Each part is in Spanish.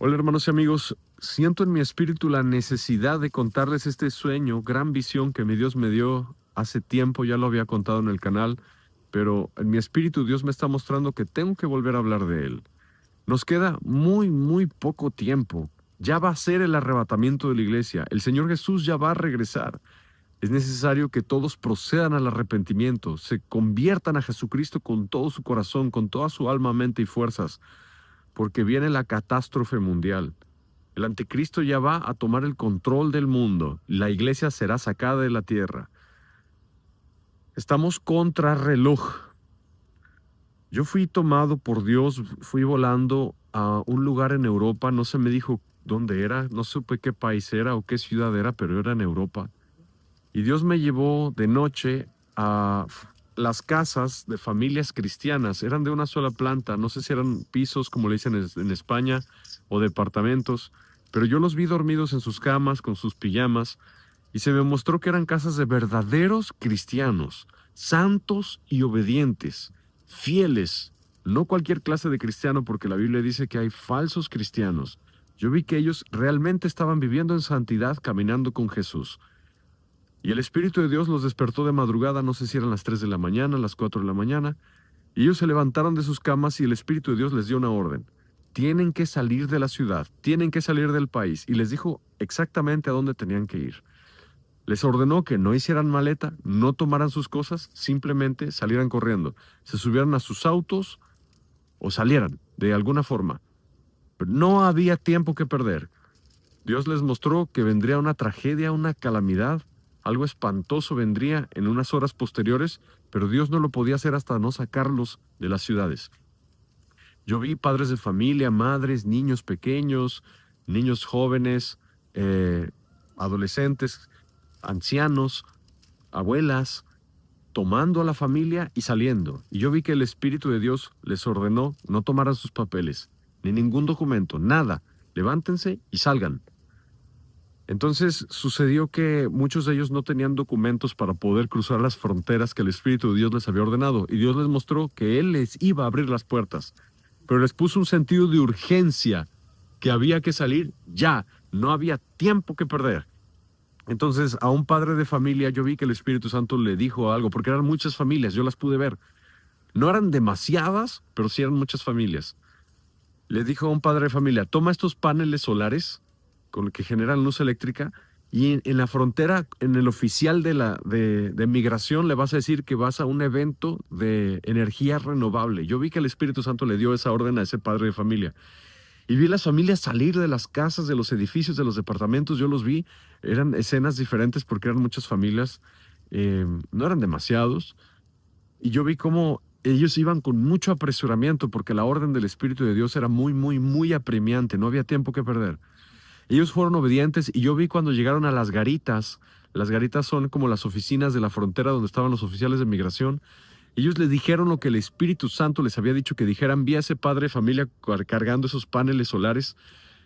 Hola hermanos y amigos, siento en mi espíritu la necesidad de contarles este sueño, gran visión que mi Dios me dio hace tiempo, ya lo había contado en el canal, pero en mi espíritu Dios me está mostrando que tengo que volver a hablar de él. Nos queda muy poco tiempo. Ya va a ser el arrebatamiento de la iglesia. El Señor Jesús ya va a regresar. Es necesario que todos procedan al arrepentimiento, se conviertan a Jesucristo con todo su corazón, con toda su alma, mente y fuerzas, porque viene la catástrofe mundial. El anticristo ya va a tomar el control del mundo. La iglesia será sacada de la tierra. Estamos contra reloj. Yo fui tomado por Dios, fui volando a un lugar en Europa, no se me dijo dónde era, no supe qué país era o qué ciudad era, pero era en Europa. Y Dios me llevó de noche a las casas de familias cristianas, eran de una sola planta, no sé si eran pisos, como le dicen en España, o departamentos, pero yo los vi dormidos en sus camas, con sus pijamas, y se me mostró que eran casas de verdaderos cristianos, santos y obedientes, fieles, no cualquier clase de cristiano, porque la Biblia dice que hay falsos cristianos. Yo vi que ellos realmente estaban viviendo en santidad, caminando con Jesús. Y el Espíritu de Dios los despertó de madrugada, no sé si eran las 3 de la mañana, las 4 de la mañana, y ellos se levantaron de sus camas y el Espíritu de Dios les dio una orden. Tienen que salir de la ciudad, tienen que salir del país, y les dijo exactamente a dónde tenían que ir. Les ordenó que no hicieran maleta, no tomaran sus cosas, simplemente salieran corriendo, se subieran a sus autos o salieran de alguna forma. Pero no había tiempo que perder. Dios les mostró que vendría una tragedia, una calamidad, algo espantoso vendría en unas horas posteriores, pero Dios no lo podía hacer hasta no sacarlos de las ciudades. Yo vi padres de familia, madres, niños pequeños, niños jóvenes, adolescentes, ancianos, abuelas, tomando a la familia y saliendo. Y yo vi que el Espíritu de Dios les ordenó no tomaran sus papeles, ni ningún documento, nada. Levántense y salgan. Entonces sucedió que muchos de ellos no tenían documentos para poder cruzar las fronteras que el Espíritu de Dios les había ordenado, y Dios les mostró que Él les iba a abrir las puertas, pero les puso un sentido de urgencia, que había que salir ya, no había tiempo que perder. Entonces a un padre de familia yo vi que el Espíritu Santo le dijo algo, porque eran muchas familias, yo las pude ver. No eran demasiadas, pero sí eran muchas familias. Le dijo a un padre de familia, toma estos paneles solares con los que generan luz eléctrica y en la frontera, en el oficial de migración, le vas a decir que vas a un evento de energía renovable. Yo vi que el Espíritu Santo le dio esa orden a ese padre de familia. Y vi las familias salir de las casas, de los edificios, de los departamentos. Yo los vi, eran escenas diferentes porque eran muchas familias, no eran demasiados. Y yo vi cómo ellos iban con mucho apresuramiento porque la orden del Espíritu de Dios era muy apremiante, no había tiempo que perder. Ellos fueron obedientes y yo vi cuando llegaron a las garitas son como las oficinas de la frontera donde estaban los oficiales de migración. Ellos les dijeron lo que el Espíritu Santo les había dicho que dijeran. Vi a ese padre de familia cargando esos paneles solares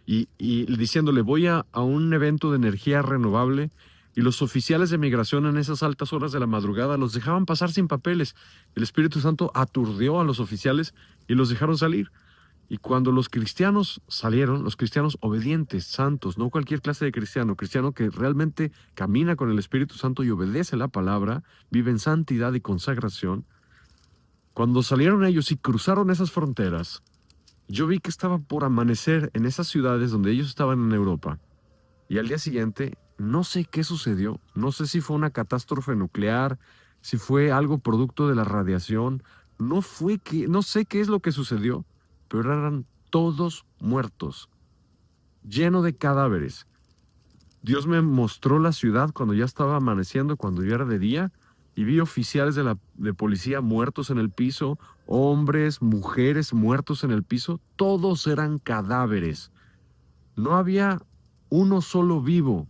y diciéndole, voy a un evento de energía renovable, y los oficiales de migración en esas altas horas de la madrugada los dejaban pasar sin papeles. El Espíritu Santo aturdió a los oficiales y los dejaron salir. Y cuando los cristianos salieron, los cristianos obedientes, santos, no cualquier clase de cristiano, cristiano que realmente camina con el Espíritu Santo y obedece la palabra, vive en santidad y consagración, cuando salieron ellos y cruzaron esas fronteras, yo vi que estaba por amanecer en esas ciudades donde ellos estaban en Europa. Y al día siguiente, no sé qué sucedió, no sé si fue una catástrofe nuclear, si fue algo producto de la radiación, no sé qué es lo que sucedió, pero eran todos muertos, lleno de cadáveres. Dios me mostró la ciudad cuando ya estaba amaneciendo, cuando ya era de día, y vi oficiales de policía muertos en el piso, hombres, mujeres muertos en el piso, todos eran cadáveres. No había uno solo vivo.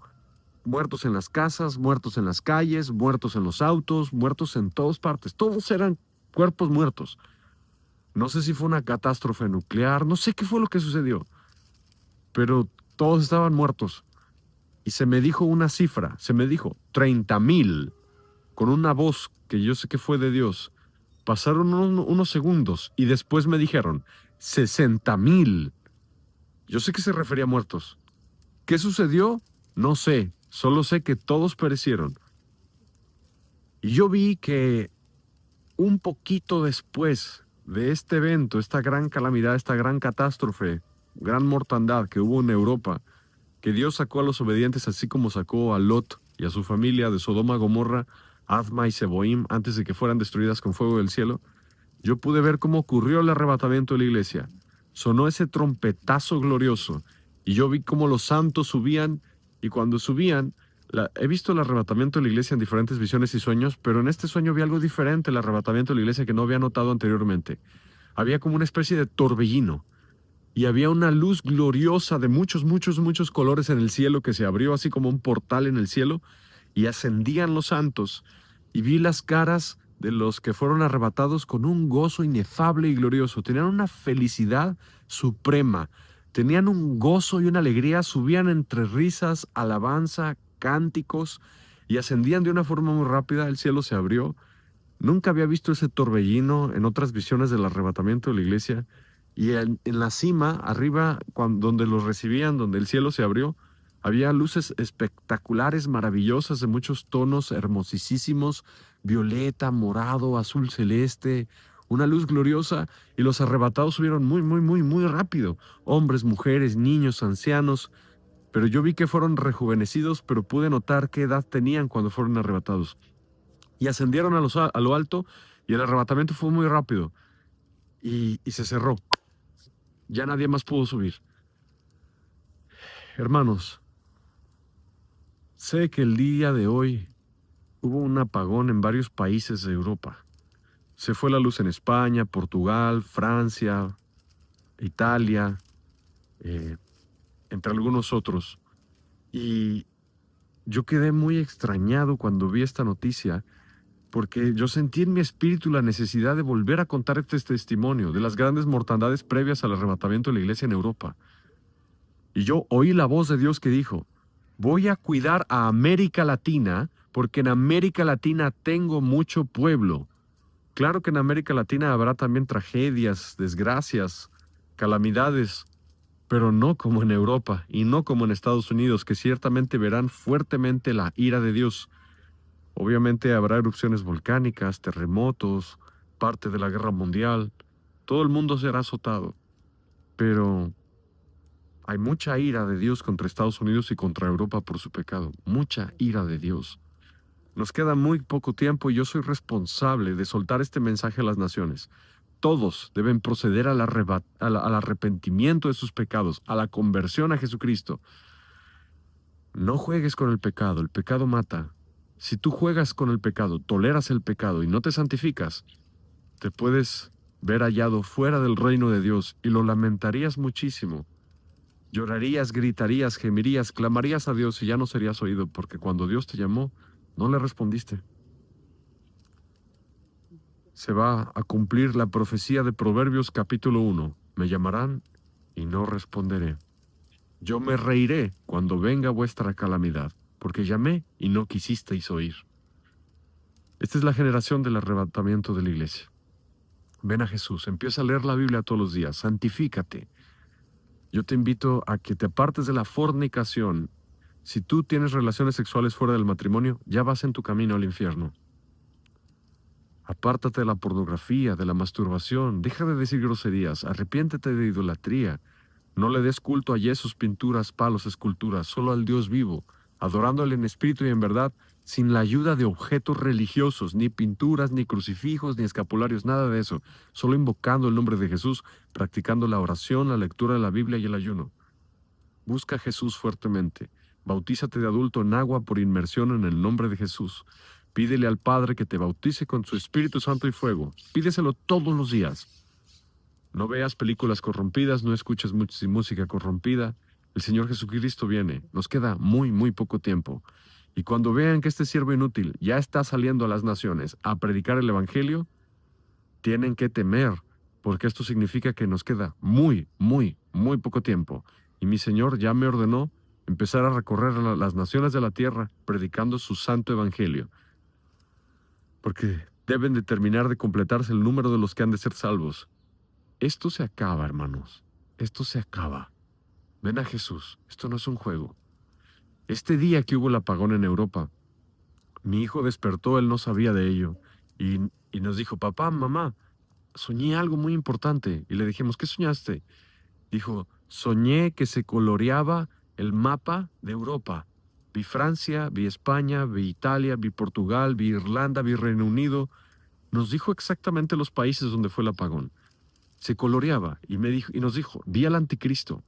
Muertos en las casas, muertos en las calles, muertos en los autos, muertos en todas partes. Todos eran cuerpos muertos. No sé si fue una catástrofe nuclear, no sé qué fue lo que sucedió, pero todos estaban muertos. Y se me dijo una cifra, se me dijo 30,000, con una voz que yo sé que fue de Dios. Pasaron unos segundos y después me dijeron 60,000. Yo sé que se refería a muertos. ¿Qué sucedió? No sé. Solo sé que todos perecieron. Y yo vi que un poquito después de este evento, esta gran calamidad, esta gran catástrofe, gran mortandad que hubo en Europa, que Dios sacó a los obedientes así como sacó a Lot y a su familia de Sodoma, Gomorra, Adma y Seboim antes de que fueran destruidas con fuego del cielo, yo pude ver cómo ocurrió el arrebatamiento de la iglesia. Sonó ese trompetazo glorioso y yo vi cómo los santos subían y cuando subían, he visto el arrebatamiento de la iglesia en diferentes visiones y sueños, pero en este sueño vi algo diferente, el arrebatamiento de la iglesia que no había notado anteriormente. Había como una especie de torbellino y había una luz gloriosa de muchos, muchos, muchos colores en el cielo que se abrió así como un portal en el cielo y ascendían los santos y vi las caras de los que fueron arrebatados con un gozo inefable y glorioso. Tenían una felicidad suprema, tenían un gozo y una alegría, subían entre risas, alabanza, cánticos y ascendían de una forma muy rápida. El cielo se abrió. Nunca había visto ese torbellino en otras visiones del arrebatamiento de la iglesia. Y en la cima, arriba, donde los recibían, donde el cielo se abrió, había luces espectaculares, maravillosas, de muchos tonos hermosísimos, violeta, morado, azul celeste, una luz gloriosa, y los arrebatados subieron muy, muy, muy, muy rápido. Hombres, mujeres, niños, ancianos, pero yo vi que fueron rejuvenecidos, pero pude notar qué edad tenían cuando fueron arrebatados. Y ascendieron a lo alto, y el arrebatamiento fue muy rápido, y se cerró. Ya nadie más pudo subir. Hermanos, sé que el día de hoy hubo un apagón en varios países de Europa. Se fue la luz en España, Portugal, Francia, Italia, eh, entre algunos otros. Y yo quedé muy extrañado cuando vi esta noticia, porque yo sentí en mi espíritu la necesidad de volver a contar este testimonio de las grandes mortandades previas al arrebatamiento de la iglesia en Europa. Y yo oí la voz de Dios que dijo: voy a cuidar a América Latina porque en América Latina tengo mucho pueblo. Claro que en América Latina habrá también tragedias, desgracias, calamidades, pero no como en Europa y no como en Estados Unidos, que ciertamente verán fuertemente la ira de Dios. Obviamente habrá erupciones volcánicas, terremotos, parte de la guerra mundial. Todo el mundo será azotado, pero hay mucha ira de Dios contra Estados Unidos y contra Europa por su pecado. Mucha ira de Dios. Nos queda muy poco tiempo y yo soy responsable de soltar este mensaje a las naciones. Todos deben proceder al arrepentimiento de sus pecados, a la conversión a Jesucristo. No juegues con el pecado mata. Si tú juegas con el pecado, toleras el pecado y no te santificas, te puedes ver hallado fuera del reino de Dios y lo lamentarías muchísimo. Llorarías, gritarías, gemirías, clamarías a Dios y ya no serías oído, porque cuando Dios te llamó, no le respondiste. Se va a cumplir la profecía de Proverbios capítulo 1. Me llamarán y no responderé. Yo me reiré cuando venga vuestra calamidad, porque llamé y no quisisteis oír. Esta es la generación del arrebatamiento de la iglesia. Ven a Jesús, empieza a leer la Biblia todos los días, santifícate. Yo te invito a que te apartes de la fornicación. Si tú tienes relaciones sexuales fuera del matrimonio, ya vas en tu camino al infierno. Apártate de la pornografía, de la masturbación, deja de decir groserías, arrepiéntete de idolatría. No le des culto a yesos, pinturas, palos, esculturas, solo al Dios vivo, adorándole en espíritu y en verdad, sin la ayuda de objetos religiosos, ni pinturas, ni crucifijos, ni escapularios, nada de eso, solo invocando el nombre de Jesús, practicando la oración, la lectura de la Biblia y el ayuno. Busca a Jesús fuertemente. Bautízate de adulto en agua por inmersión en el nombre de Jesús. Pídele al Padre que te bautice con su Espíritu Santo y fuego. Pídeselo todos los días. No veas películas corrompidas, no escuches música corrompida. El Señor Jesucristo viene. Nos queda muy, muy poco tiempo. Y cuando vean que este siervo inútil ya está saliendo a las naciones a predicar el Evangelio, tienen que temer, porque esto significa que nos queda muy, muy, muy poco tiempo. Y mi Señor ya me ordenó empezar a recorrer las naciones de la tierra predicando su santo Evangelio, porque deben de terminar de completarse el número de los que han de ser salvos. Esto se acaba, hermanos. Esto se acaba. ven a Jesús, esto no es un juego. Este día que hubo el apagón en Europa, mi hijo despertó, él no sabía de ello, y, y nos dijo, papá, mamá, soñé algo muy importante. Y le dijimos, ¿qué soñaste? Dijo, soñé que se coloreaba el mapa de Europa. Vi Francia, vi España, vi Italia, vi Portugal, vi Irlanda, vi Reino Unido. Nos dijo exactamente los países donde fue el apagón. Se coloreaba y, y nos dijo, vi al anticristo.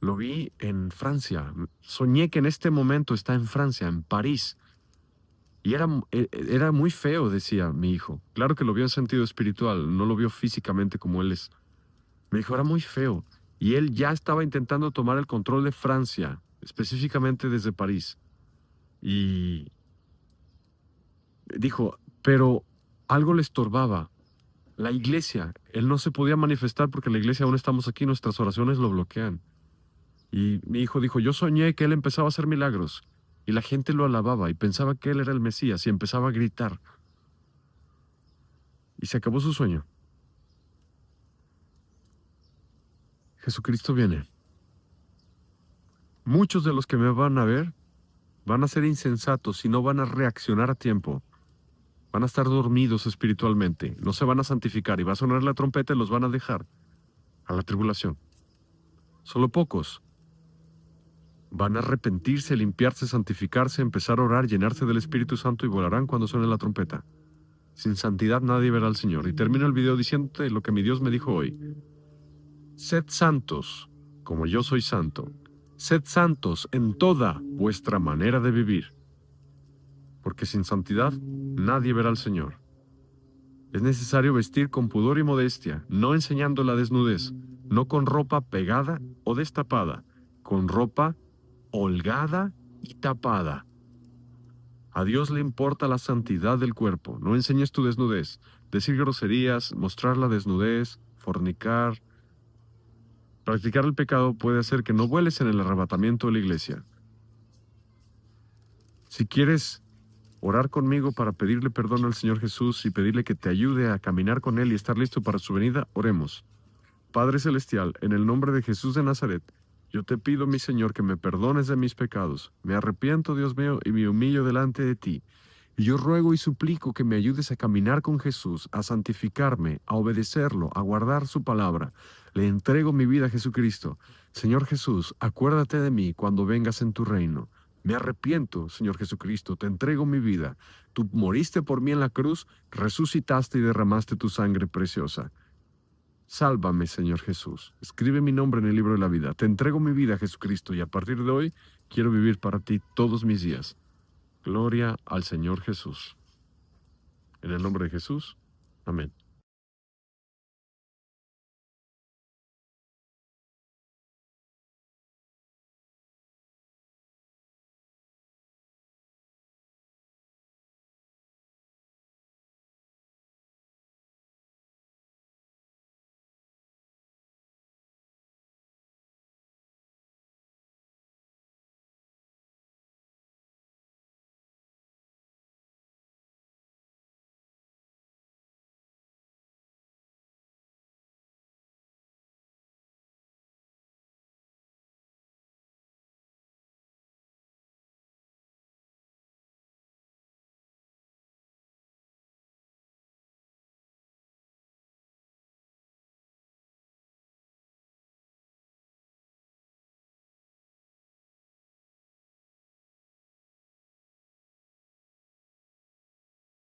Lo vi en Francia. Soñé que en este momento está en Francia, en París. Y era muy feo, decía mi hijo. Claro que lo vio en sentido espiritual, no lo vio físicamente como él es. Me dijo, era muy feo. Y él ya estaba intentando tomar el control de Francia, específicamente desde París. Y dijo, pero algo le estorbaba. La iglesia, él no se podía manifestar porque la iglesia aún estamos aquí, nuestras oraciones lo bloquean. Y mi hijo dijo, yo soñé que él empezaba a hacer milagros. Y la gente lo alababa y pensaba que él era el Mesías y empezaba a gritar. Y se acabó su sueño. Jesucristo viene. Muchos de los que me van a ver van a ser insensatos y no van a reaccionar a tiempo. Van a estar dormidos espiritualmente, no se van a santificar y va a sonar la trompeta y los van a dejar a la tribulación. Solo pocos van a arrepentirse, limpiarse, santificarse, empezar a orar, llenarse del Espíritu Santo y volarán cuando suene la trompeta. Sin santidad nadie verá al Señor. Y termino el video diciéndote lo que mi Dios me dijo hoy. Sed santos, como yo soy santo. Sed santos en toda vuestra manera de vivir. Porque sin santidad nadie verá al Señor. Es necesario vestir con pudor y modestia, no enseñando la desnudez, no con ropa pegada o destapada, con ropa holgada y tapada. A Dios le importa la santidad del cuerpo, no enseñes tu desnudez, decir groserías, mostrar la desnudez, fornicar. Practicar el pecado puede hacer que no vueles en el arrebatamiento de la iglesia. Si quieres orar conmigo para pedirle perdón al Señor Jesús y pedirle que te ayude a caminar con Él y estar listo para su venida, oremos. Padre Celestial, en el nombre de Jesús de Nazaret, yo te pido, mi Señor, que me perdones de mis pecados. Me arrepiento, Dios mío, y me humillo delante de ti. Y yo ruego y suplico que me ayudes a caminar con Jesús, a santificarme, a obedecerlo, a guardar su palabra. Le entrego mi vida a Jesucristo. Señor Jesús, acuérdate de mí cuando vengas en tu reino. Me arrepiento, Señor Jesucristo, te entrego mi vida. Tú moriste por mí en la cruz, resucitaste y derramaste tu sangre preciosa. Sálvame, Señor Jesús. Escribe mi nombre en el libro de la vida. Te entrego mi vida, Jesucristo, y a partir de hoy quiero vivir para ti todos mis días. Gloria al Señor Jesús. En el nombre de Jesús. Amén.